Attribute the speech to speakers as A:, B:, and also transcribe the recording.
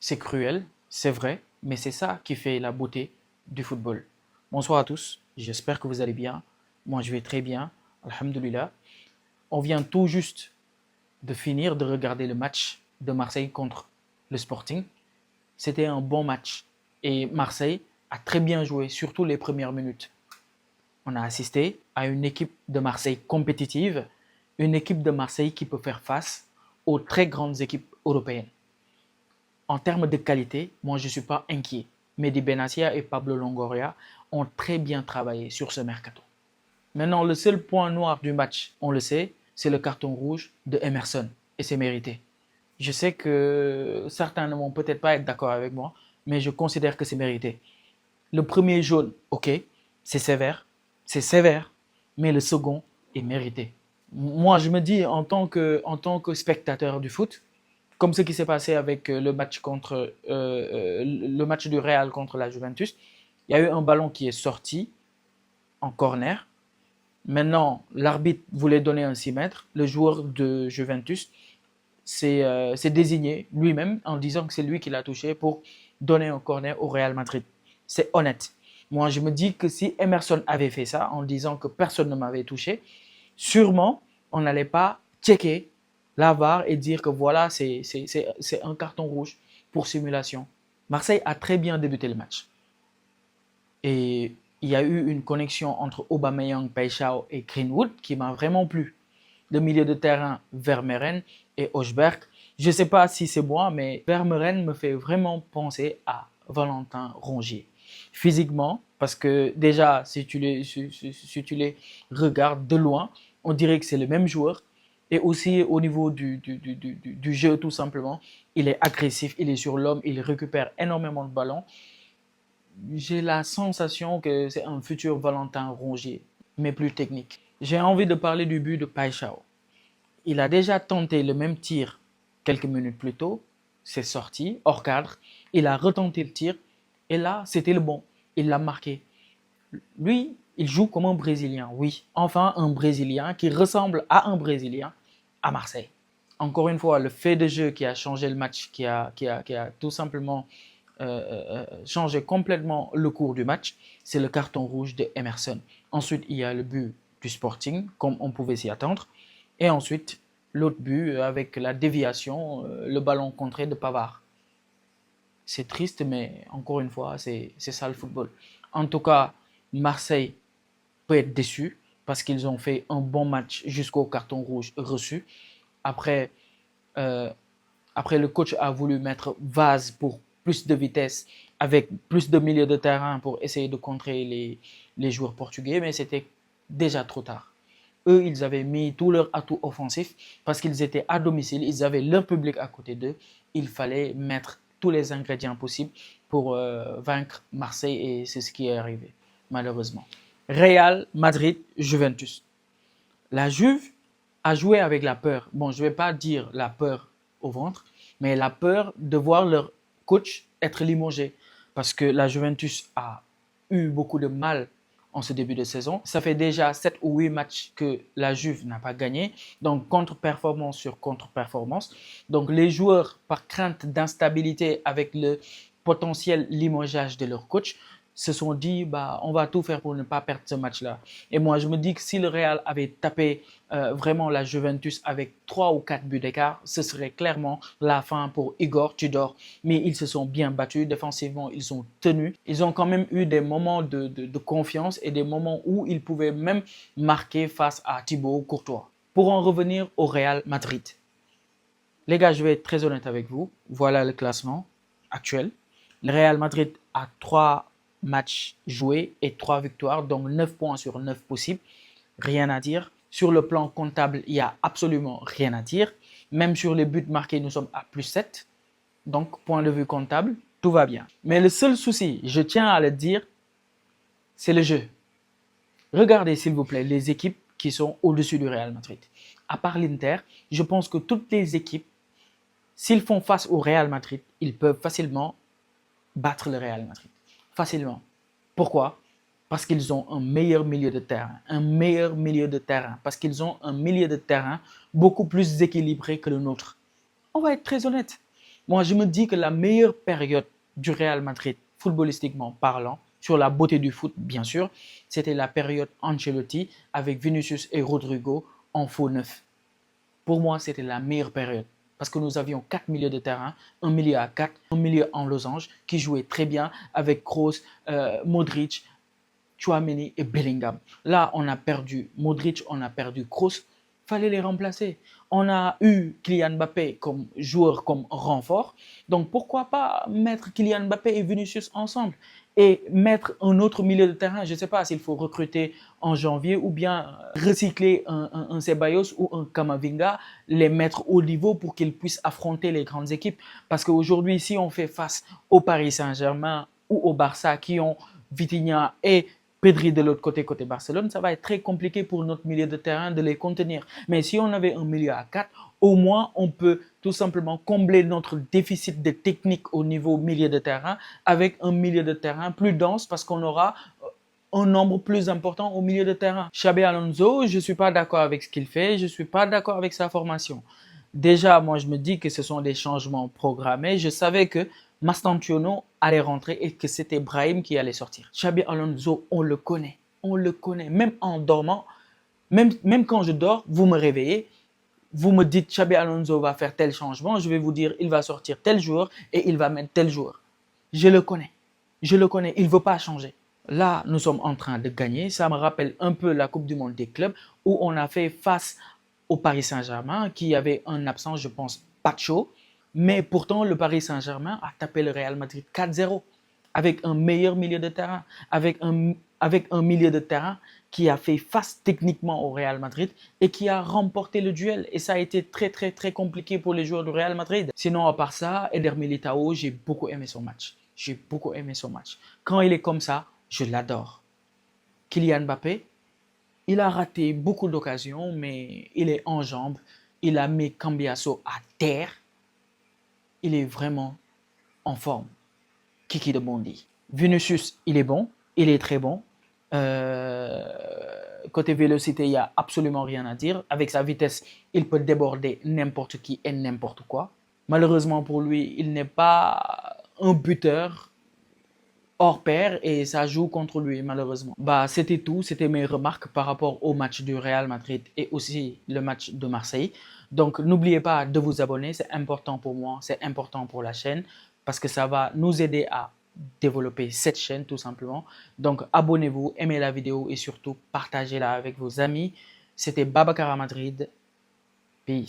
A: C'est cruel, c'est vrai, mais c'est ça qui fait la beauté du football. Bonsoir à tous, j'espère que vous allez bien. Moi, je vais très bien, alhamdoulilah. On vient tout juste de finir de regarder le match de Marseille contre le Sporting. C'était un bon match et Marseille a très bien joué, surtout les premières minutes. On a assisté à une équipe de Marseille compétitive, une équipe de Marseille qui peut faire face aux très grandes équipes européennes. En termes de qualité, moi je ne suis pas inquiet. Mehdi Benassia et Pablo Longoria ont très bien travaillé sur ce mercato. Maintenant, le seul point noir du match, on le sait, c'est le carton rouge de Emerson. Et c'est mérité. Je sais que certains ne vont peut-être pas être d'accord avec moi, mais je considère que c'est mérité. Le premier jaune, ok, c'est sévère, mais le second est mérité. Moi, je me dis en tant que spectateur du foot, comme ce qui s'est passé avec le match du Real contre la Juventus, il y a eu un ballon qui est sorti en corner. Maintenant, l'arbitre voulait donner un 6 mètres. Le joueur de Juventus s'est désigné lui-même en disant que c'est lui qui l'a touché pour donner un corner au Real Madrid. C'est honnête. Moi, je me dis que si Emerson avait fait ça en disant que personne ne m'avait touché, sûrement, on n'allait pas checker la VAR et dire que voilà, c'est un carton rouge pour simulation. Marseille a très bien débuté le match. Et il y a eu une connexion entre Aubameyang, Paychao et Greenwood qui m'a vraiment plu. Le milieu de terrain, Vermeeren et Hochberg. Je ne sais pas si c'est moi, mais Vermeeren me fait vraiment penser à Valentin Rongier. Physiquement, parce que déjà, si tu les regardes de loin, on dirait que c'est le même joueur. Et aussi au niveau du jeu, tout simplement, il est agressif, il est sur l'homme, il récupère énormément de ballons. J'ai la sensation que c'est un futur Valentin Rongier, mais plus technique. J'ai envie de parler du but de Paychao. Il a déjà tenté le même tir quelques minutes plus tôt, c'est sorti, hors cadre. Il a retenté le tir et là, c'était le bon. Il l'a marqué. Lui, il joue comme un Brésilien, oui. Enfin, un Brésilien qui ressemble à un Brésilien à Marseille. Encore une fois, le fait de jeu qui a changé le match, qui a tout simplement changé complètement le cours du match, c'est le carton rouge de Emerson. Ensuite, il y a le but du Sporting, comme on pouvait s'y attendre. Et ensuite, l'autre but avec la déviation, le ballon contré de Pavard. C'est triste, mais encore une fois, c'est ça le football. En tout cas, Marseille peut être déçu parce qu'ils ont fait un bon match jusqu'au carton rouge reçu. Après, euh, après, le coach a voulu mettre Vaz pour plus de vitesse, avec plus de milieu de terrain pour essayer de contrer les joueurs portugais, mais c'était déjà trop tard. Eux, ils avaient mis tout leur atout offensif parce qu'ils étaient à domicile, ils avaient leur public à côté d'eux. Il fallait mettre tous les ingrédients possibles pour vaincre Marseille et c'est ce qui est arrivé, malheureusement. Real, Madrid, Juventus. La Juve a joué avec la peur. Bon, je ne vais pas dire la peur au ventre, mais la peur de voir leur coach être limogé. Parce que la Juventus a eu beaucoup de mal en ce début de saison. Ça fait déjà 7 ou 8 matchs que la Juve n'a pas gagné. Donc, contre-performance sur contre-performance. Donc, les joueurs, par crainte d'instabilité avec le potentiel limogeage de leur coach, se sont dit bah, on va tout faire pour ne pas perdre ce match-là. Et moi, je me dis que si le Real avait tapé vraiment la Juventus avec 3 ou 4 buts d'écart, ce serait clairement la fin pour Igor Tudor. Mais ils se sont bien battus, défensivement, ils ont tenu. Ils ont quand même eu des moments de confiance et des moments où ils pouvaient même marquer face à Thibaut Courtois. Pour en revenir au Real Madrid. Les gars, je vais être très honnête avec vous. Voilà le classement actuel. Le Real Madrid a 3 matchs joués et 3 victoires, donc 9 points sur 9 possibles. Rien à dire. Sur le plan comptable, il n'y a absolument rien à dire. Même sur les buts marqués, nous sommes à plus 7. Donc, point de vue comptable, tout va bien. Mais le seul souci, je tiens à le dire, c'est le jeu. Regardez, s'il vous plaît, les équipes qui sont au-dessus du Real Madrid. À part l'Inter, je pense que toutes les équipes, s'ils font face au Real Madrid, ils peuvent facilement battre le Real Madrid. Facilement. Pourquoi? Parce qu'ils ont un meilleur milieu de terrain. Un meilleur milieu de terrain. Parce qu'ils ont un milieu de terrain beaucoup plus équilibré que le nôtre. On va être très honnête. Moi, je me dis que la meilleure période du Real Madrid, footballistiquement parlant, sur la beauté du foot, bien sûr, c'était la période Ancelotti avec Vinicius et Rodrigo en faux neuf. Pour moi, c'était la meilleure période parce que nous avions 4 milieux de terrain, un milieu à 4, un milieu en losange qui jouait très bien avec Kroos, Modric, Tchouaméni et Bellingham. Là, on a perdu Modric, on a perdu Kroos, fallait les remplacer. On a eu Kylian Mbappé comme joueur, comme renfort. Donc pourquoi pas mettre Kylian Mbappé et Vinicius ensemble et mettre un autre milieu de terrain. Je ne sais pas s'il faut recruter en janvier ou bien recycler un Ceballos ou un Camavinga, les mettre au niveau pour qu'ils puissent affronter les grandes équipes. Parce qu'aujourd'hui, si on fait face au Paris Saint-Germain ou au Barça qui ont Vitinha et Pedri de l'autre côté, côté Barcelone, ça va être très compliqué pour notre milieu de terrain de les contenir. Mais si on avait un milieu à 4, au moins on peut tout simplement combler notre déficit de technique au niveau milieu de terrain avec un milieu de terrain plus dense parce qu'on aura un nombre plus important au milieu de terrain. Xabi Alonso, je ne suis pas d'accord avec ce qu'il fait, je ne suis pas d'accord avec sa formation. Déjà, moi, je me dis que ce sont des changements programmés. Je savais que Mastantuono allait rentrer et que c'était Brahim qui allait sortir. Xabi Alonso, on le connaît. On le connaît. Même en dormant, même quand je dors, vous me réveillez, vous me dites Xabi Alonso va faire tel changement, je vais vous dire il va sortir tel joueur et il va mettre tel joueur. Je le connais. Je le connais. Il ne veut pas changer. Là, nous sommes en train de gagner. Ça me rappelle un peu la Coupe du Monde des clubs où on a fait face au Paris Saint-Germain qui avait un absent, je pense, Pacho. Mais pourtant, le Paris Saint-Germain a tapé le Real Madrid 4-0 avec un meilleur milieu de terrain, avec un milieu de terrain qui a fait face techniquement au Real Madrid et qui a remporté le duel. Et ça a été très, très, très compliqué pour les joueurs du Real Madrid. Sinon, à part ça, Eder Militao, j'ai beaucoup aimé son match. J'ai beaucoup aimé son match. Quand il est comme ça, je l'adore. Kylian Mbappé, il a raté beaucoup d'occasions, mais il est en jambes. Il a mis Cambiasso à terre. Il est vraiment en forme. Kiki de Bondy. Vinicius, il est bon. Il est très bon. Côté vélocité, il n'y a absolument rien à dire. Avec sa vitesse, il peut déborder n'importe qui et n'importe quoi. Malheureusement pour lui, il n'est pas un buteur hors pair et ça joue contre lui malheureusement. C'était tout, c'était mes remarques par rapport au match du Real Madrid et aussi le match de Marseille. Donc n'oubliez pas de vous abonner, c'est important pour moi, c'est important pour la chaîne parce que ça va nous aider à développer cette chaîne tout simplement. Donc abonnez-vous, aimez la vidéo et surtout partagez-la avec vos amis. C'était Babacar Madrid. Peace.